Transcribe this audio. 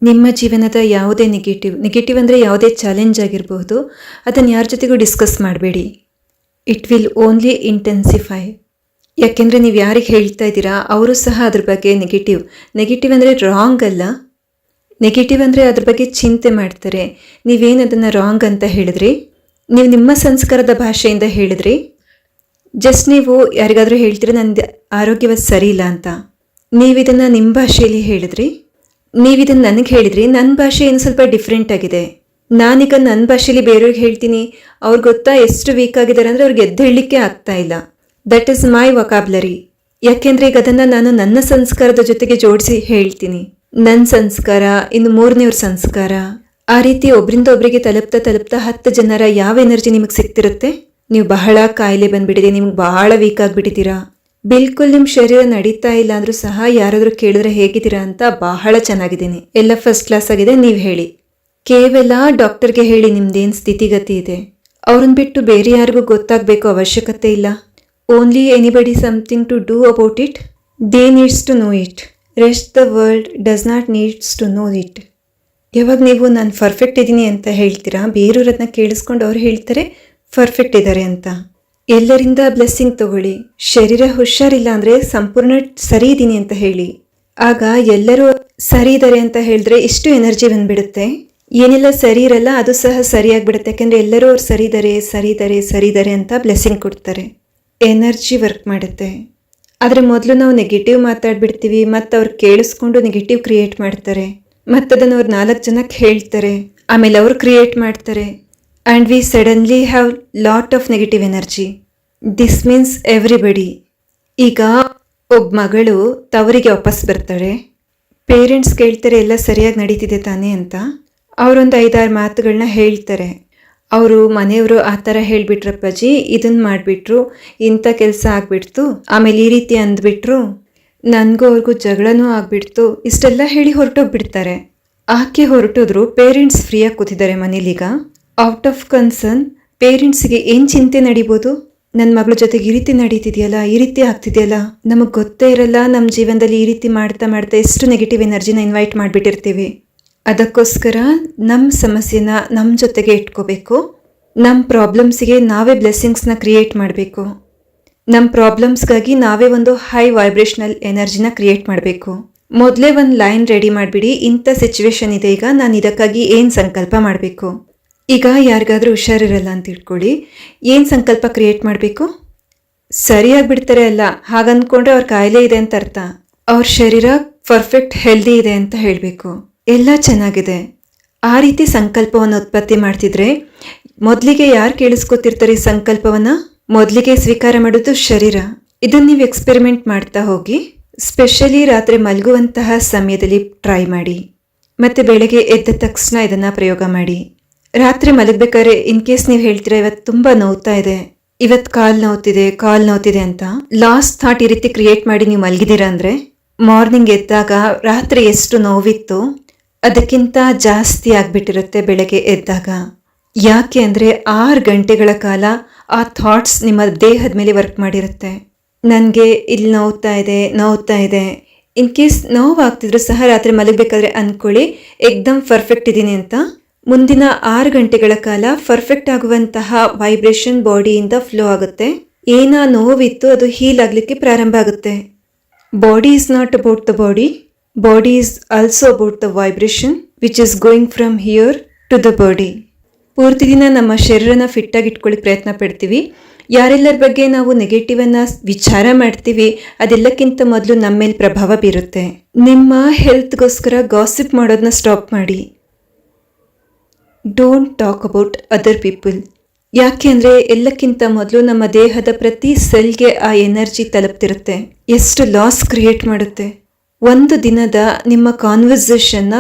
ನಿಮ್ಮ ಜೀವನದ ಯಾವುದೇ ನೆಗೆಟಿವ್ ಅಂದರೆ ಯಾವುದೇ ಚಾಲೆಂಜ್ ಆಗಿರಬಹುದು, ಅದನ್ನು ಯಾರ ಜೊತೆಗೂ ಡಿಸ್ಕಸ್ ಮಾಡಬೇಡಿ. It will only intensify. ಯಾಕೆಂದರೆ ನೀವು ಯಾರಿಗೆ ಹೇಳ್ತಾ ಇದ್ದೀರಾ ಅವರು ಸಹ ಅದ್ರ ಬಗ್ಗೆ ನೆಗೆಟಿವ್ ಅಂದರೆ ರಾಂಗ್ ಅಲ್ಲ. ನೆಗೆಟಿವ್ ಅಂದರೆ ಅದ್ರ ಬಗ್ಗೆ ಚಿಂತೆ ಮಾಡ್ತಾರೆ. ನೀವೇನು ಅದನ್ನು ರಾಂಗ್ ಅಂತ ಹೇಳಿದ್ರಿ, ನೀವು ನಿಮ್ಮ ಸಂಸ್ಕಾರದ ಭಾಷೆಯಿಂದ ಹೇಳಿದ್ರಿ. ಜಸ್ಟ್ ನೀವು ಯಾರಿಗಾದರೂ ಹೇಳ್ತೀರ ನನ್ನ ಆರೋಗ್ಯವಾಗಿ ಸರಿ ಇಲ್ಲ ಅಂತ, ನೀವಿದನ್ನು ನಿಮ್ಮ ಭಾಷೆಯಲ್ಲಿ ಹೇಳಿದ್ರಿ. ನೀವಿದನ್ನು ನನಗೆ ಹೇಳಿದ್ರಿ. ನನ್ನ ಭಾಷೆ ಏನು ಸ್ವಲ್ಪ ಡಿಫ್ರೆಂಟ್ ಆಗಿದೆ. ನಾನೀಗ ನನ್ನ ಭಾಷೆಯಲ್ಲಿ ಬೇರೆಯವ್ರಿಗೆ ಹೇಳ್ತೀನಿ, ಅವ್ರಿಗೆ ಗೊತ್ತಾ ಎಷ್ಟು ವೀಕ್ ಆಗಿದ್ದಾರೆ ಅಂದರೆ ಅವ್ರಿಗೆ ಎದ್ದು ಹೇಳಲಿಕ್ಕೆ ಆಗ್ತಾ ಇಲ್ಲ. That is my vocabulary. ಯಾಕೆಂದರೆ ಈಗ ಅದನ್ನು ನಾನು ನನ್ನ ಸಂಸ್ಕಾರದ ಜೊತೆಗೆ ಜೋಡಿಸಿ ಹೇಳ್ತೀನಿ. ನನ್ನ ಸಂಸ್ಕಾರ, ಇನ್ನು ಮೂರನೇವ್ರ ಸಂಸ್ಕಾರ, ಆ ರೀತಿ ಒಬ್ಬರಿಂದ ಒಬ್ಬರಿಗೆ ತಲುಪ್ತಾ 10 ಜನರ ಯಾವ ಎನರ್ಜಿ ನಿಮಗೆ ಸಿಗ್ತಿರುತ್ತೆ. ನೀವು ಬಹಳ ಕಾಯಿಲೆ ಬಂದ್ಬಿಟ್ಟಿದೆ, ನಿಮ್ಗೆ ಬಹಳ ವೀಕ್ ಆಗಿಬಿಟ್ಟಿದ್ದೀರಾ, ಬಿಲ್ಕುಲ್ ನಿಮ್ಮ ಶರೀರ ನಡೀತಾ ಇಲ್ಲ ಅಂದರೂ ಸಹ ಯಾರಾದರೂ ಕೇಳಿದ್ರೆ ಹೇಗಿದ್ದೀರಾ ಅಂತ, ಬಹಳ ಚೆನ್ನಾಗಿದ್ದೀನಿ, ಎಲ್ಲ ಫಸ್ಟ್ ಕ್ಲಾಸ್ ಆಗಿದೆ, ನೀವು ಹೇಳಿ. ಕೇವಲ ಡಾಕ್ಟರ್ಗೆ ಹೇಳಿ ನಿಮ್ದೇನು ಸ್ಥಿತಿಗತಿ ಇದೆ. ಅವ್ರನ್ನ ಬಿಟ್ಟು ಬೇರೆ ಯಾರಿಗೂ ಗೊತ್ತಾಗಬೇಕು ಅವಶ್ಯಕತೆ ಇಲ್ಲ. Only anybody something to do about it. They needs to know it. Rest the world does not needs to know it. ಯಾವಾಗ ನೀವು ನಾನು ಪರ್ಫೆಕ್ಟ್ ಇದ್ದೀನಿ ಅಂತ ಹೇಳ್ತೀರಾ, ಬೇರೆಯವ್ರನ್ನ ಕೇಳಿಸ್ಕೊಂಡು ಅವ್ರು ಹೇಳ್ತಾರೆ ಪರ್ಫೆಕ್ಟ್ ಇದ್ದಾರೆ ಅಂತ. ಎಲ್ಲರಿಂದ ಬ್ಲೆಸ್ಸಿಂಗ್ ತಗೊಳ್ಳಿ. ಶರೀರ ಹುಷಾರಿಲ್ಲ ಅಂದರೆ ಸಂಪೂರ್ಣ ಸರಿ ಇದ್ದೀನಿ ಅಂತ ಹೇಳಿ. ಆಗ ಎಲ್ಲರೂ ಸರಿ ಇದ್ದಾರೆ ಅಂತ ಹೇಳಿದ್ರೆ ಇಷ್ಟು ಎನರ್ಜಿ ಬಂದ್ಬಿಡುತ್ತೆ. ಏನೆಲ್ಲ ಸರಿ ಇರಲ್ಲ ಅದು ಸಹ ಸರಿಯಾಗಿಬಿಡುತ್ತೆ. ಯಾಕೆಂದರೆ ಎಲ್ಲರೂ ಅವ್ರು ಸರಿದ್ದಾರೆ ಅಂತ ಬ್ಲೆಸ್ಸಿಂಗ್ ಕೊಡ್ತಾರೆ. ಎನರ್ಜಿ ವರ್ಕ್ ಮಾಡುತ್ತೆ. ಆದರೆ ಮೊದಲು ನಾವು ನೆಗೆಟಿವ್ ಮಾತಾಡ್ಬಿಡ್ತೀವಿ, ಮತ್ತು ಅವ್ರು ಕೇಳಿಸ್ಕೊಂಡು ನೆಗೆಟಿವ್ ಕ್ರಿಯೇಟ್ ಮಾಡ್ತಾರೆ, ಮತ್ತು ಅದನ್ನು ಅವ್ರು 4 ಜನಕ್ಕೆ ಹೇಳ್ತಾರೆ, ಆಮೇಲೆ ಅವರು ಕ್ರಿಯೇಟ್ ಮಾಡ್ತಾರೆ. And we suddenly have lot of negative energy. This means everybody. ಈಗ ಒಬ್ಬ ಮಗಳು ತವರಿಗೆ ವಾಪಸ್ ಬರ್ತಾಳೆ. ಪೇರೆಂಟ್ಸ್ ಕೇಳ್ತಾರೆ ಎಲ್ಲ ಸರಿಯಾಗಿ ನಡೀತಿದೆ ತಾನೇ ಅಂತ. ಅವರೊಂದು 5-6 ಮಾತುಗಳನ್ನ ಹೇಳ್ತಾರೆ. ಅವರು ಮನೆಯವರು ಆ ಥರ ಹೇಳಿಬಿಟ್ರಪ್ಪಾಜಿ, ಇದನ್ನು ಮಾಡಿಬಿಟ್ರು, ಇಂಥ ಕೆಲಸ ಆಗಿಬಿಡ್ತು, ಆಮೇಲೆ ಈ ರೀತಿ ಅಂದ್ಬಿಟ್ರು, ನನಗೂ ಅವ್ರಿಗೂ ಜಗಳನೂ ಆಗಿಬಿಡ್ತು, ಇಷ್ಟೆಲ್ಲ ಹೇಳಿ ಹೊರಟೋಗ್ಬಿಡ್ತಾರೆ. ಆಕೆ ಹೊರಟೋದ್ರು, ಪೇರೆಂಟ್ಸ್ ಫ್ರೀಯಾಗಿ ಕೂತಿದ್ದಾರೆ ಮನೇಲೀಗ. ಔಟ್ ಆಫ್ ಕನ್ಸರ್ನ್ ಪೇರೆಂಟ್ಸಿಗೆ ಏನು ಚಿಂತೆ ನಡಿಬೋದು, ನನ್ನ ಮಗಳ ಜೊತೆಗೆ ಈ ರೀತಿ ನಡೀತಿದೆಯಲ್ಲ, ಈ ರೀತಿ ಆಗ್ತಿದೆಯಲ್ಲ, ನಮಗೆ ಗೊತ್ತೇ ಇರಲ್ಲ ನಮ್ಮ ಜೀವನದಲ್ಲಿ ಈ ರೀತಿ ಮಾಡ್ತಾ ಎಷ್ಟು ನೆಗೆಟಿವ್ ಎನರ್ಜಿನ ಇನ್ವೈಟ್ ಮಾಡಿಬಿಟ್ಟಿರ್ತೀವಿ. ಅದಕ್ಕೋಸ್ಕರ ನಮ್ಮ ಸಮಸ್ಯೆನ ನಮ್ಮ ಜೊತೆಗೆ ಇಟ್ಕೋಬೇಕು. ನಮ್ಮ ಪ್ರಾಬ್ಲಮ್ಸಿಗೆ ನಾವೇ ಬ್ಲೆಸ್ಸಿಂಗ್ಸ್ನ ಕ್ರಿಯೇಟ್ ಮಾಡಬೇಕು. ನಮ್ಮ ಪ್ರಾಬ್ಲಮ್ಸ್ಗಾಗಿ ನಾವೇ ಒಂದು ಹೈ ವೈಬ್ರೇಷನಲ್ ಎನರ್ಜಿನ ಕ್ರಿಯೇಟ್ ಮಾಡಬೇಕು. ಮೊದಲೇ ಒಂದು ಲೈನ್ ರೆಡಿ ಮಾಡಿಬಿಡಿ. ಇಂಥ ಸಿಚುವೇಶನ್ ಇದೆ, ಈಗ ನಾನು ಇದಕ್ಕಾಗಿ ಏನು ಸಂಕಲ್ಪ ಮಾಡಬೇಕು. ಈಗ ಯಾರಿಗಾದರೂ ಹುಷಾರಿರಲ್ಲ ಅಂತ ಇಟ್ಕೊಳ್ಳಿ, ಏನು ಸಂಕಲ್ಪ ಕ್ರಿಯೇಟ್ ಮಾಡಬೇಕು. ಸರಿಯಾಗಿಬಿಡ್ತಾರೆ ಅಲ್ಲ, ಹಾಗಂದ್ಕೊಂಡ್ರೆ ಅವ್ರ ಕಾಯಿಲೆ ಇದೆ ಅಂತ ಅರ್ಥ. ಅವ್ರ ಶರೀರ ಪರ್ಫೆಕ್ಟ್ ಹೆಲ್ದಿ ಇದೆ ಅಂತ ಹೇಳಬೇಕು. ಎಲ್ಲ ಚೆನ್ನಾಗಿದೆ. ಆ ರೀತಿ ಸಂಕಲ್ಪವನ್ನು ಉತ್ಪತ್ತಿ ಮಾಡ್ತಿದ್ರೆ ಮೊದಲಿಗೆ ಯಾರು ಕೇಳಿಸ್ಕೊತಿರ್ತಾರೆ ಈ ಸಂಕಲ್ಪವನ್ನು? ಮೊದಲಿಗೆ ಸ್ವೀಕಾರ ಮಾಡೋದು ಶರೀರ. ಇದನ್ನು ನೀವು ಎಕ್ಸ್ಪೆರಿಮೆಂಟ್ ಮಾಡ್ತಾ ಹೋಗಿ. ಸ್ಪೆಷಲಿ ರಾತ್ರಿ ಮಲಗುವಂತಹ ಸಮಯದಲ್ಲಿ ಟ್ರೈ ಮಾಡಿ, ಮತ್ತು ಬೆಳಗ್ಗೆ ಎದ್ದ ತಕ್ಷಣ ಇದನ್ನು ಪ್ರಯೋಗ ಮಾಡಿ. ರಾತ್ರಿ ಮಲಗಬೇಕಾದ್ರೆ ಇನ್ ಕೇಸ್ ನೀವು ಹೇಳ್ತೀರಾ ಇವತ್ತು ತುಂಬ ನೋವ್ತಾ ಇದೆ, ಇವತ್ತು ಕಾಲು ನೋವ್ತಿದೆ ಅಂತ, ಲಾಸ್ಟ್ ಥಾಟ್ ಈ ರೀತಿ ಕ್ರಿಯೇಟ್ ಮಾಡಿ ನೀವು ಮಲಗಿದ್ದೀರಾ ಅಂದರೆ ಮಾರ್ನಿಂಗ್ ಎದ್ದಾಗ ರಾತ್ರಿ ಎಷ್ಟು ನೋವಿತ್ತು ಅದಕ್ಕಿಂತ ಜಾಸ್ತಿ ಆಗಿಬಿಟ್ಟಿರುತ್ತೆ ಬೆಳಗ್ಗೆ ಎದ್ದಾಗ. ಯಾಕೆ ಅಂದರೆ 6 ಗಂಟೆಗಳ ಕಾಲ ಆ ಥಾಟ್ಸ್ ನಿಮ್ಮ ದೇಹದ ಮೇಲೆ ವರ್ಕ್ ಮಾಡಿರುತ್ತೆ. ನನಗೆ ಇಲ್ಲಿ ನೋವ್ತಾ ಇದೆ. ಇನ್ ಕೇಸ್ ನೋವಾಗ್ತಿದ್ರು ಸಹ ರಾತ್ರಿ ಮಲಗಬೇಕಾದ್ರೆ ಅಂದ್ಕೊಳ್ಳಿ ಎಕ್ದಮ್ ಪರ್ಫೆಕ್ಟ್ ಇದ್ದೀನಿ ಅಂತ. ಮುಂದಿನ 6 ಗಂಟೆಗಳ ಕಾಲ ಪರ್ಫೆಕ್ಟ್ ಆಗುವಂತಹ ವೈಬ್ರೇಷನ್ ಬಾಡಿಯಿಂದ ಫ್ಲೋ ಆಗುತ್ತೆ. ಏನಾ ನೋವಿತ್ತು ಅದು ಹೀಲ್ ಆಗಲಿಕ್ಕೆ ಪ್ರಾರಂಭ ಆಗುತ್ತೆ. Body is not about the body is also about the vibration which is going from here to the body. ಪೂರ್ತಿ ದಿನ ನಮ್ಮ ಶರೀರನ ಫಿಟ್ಟಾಗಿ ಇಟ್ಕೊಳ್ಳಿಕ್ಕೆ ಪ್ರಯತ್ನ ಪಡ್ತೀವಿ. ಯಾರೆಲ್ಲರ ಬಗ್ಗೆ ನಾವು ನೆಗೆಟಿವನ್ನು ವಿಚಾರ ಮಾಡ್ತೀವಿ ಅದೆಲ್ಲಕ್ಕಿಂತ ಮೊದಲು ನಮ್ಮ ಮೇಲೆ ಪ್ರಭಾವ ಬೀರುತ್ತೆ. ನಿಮ್ಮ ಹೆಲ್ತ್ಗೋಸ್ಕರ ಗಾಸಿಪ್ ಮಾಡೋದನ್ನ ಸ್ಟಾಪ್ ಮಾಡಿ. Don't talk about other people. ಯಾಕೆ ಅಂದರೆ ಎಲ್ಲಕ್ಕಿಂತ ಮೊದಲು ನಮ್ಮ ದೇಹದ ಪ್ರತಿ ಸೆಲ್ಗೆ ಆ ಎನರ್ಜಿ ತಲುಪ್ತಿರುತ್ತೆ. ಎಷ್ಟು ಲಾಸ್ ಕ್ರಿಯೇಟ್ ಮಾಡುತ್ತೆ. ಒಂದು ದಿನದ ನಿಮ್ಮ ಕಾನ್ವರ್ಸೇಷನ್ನ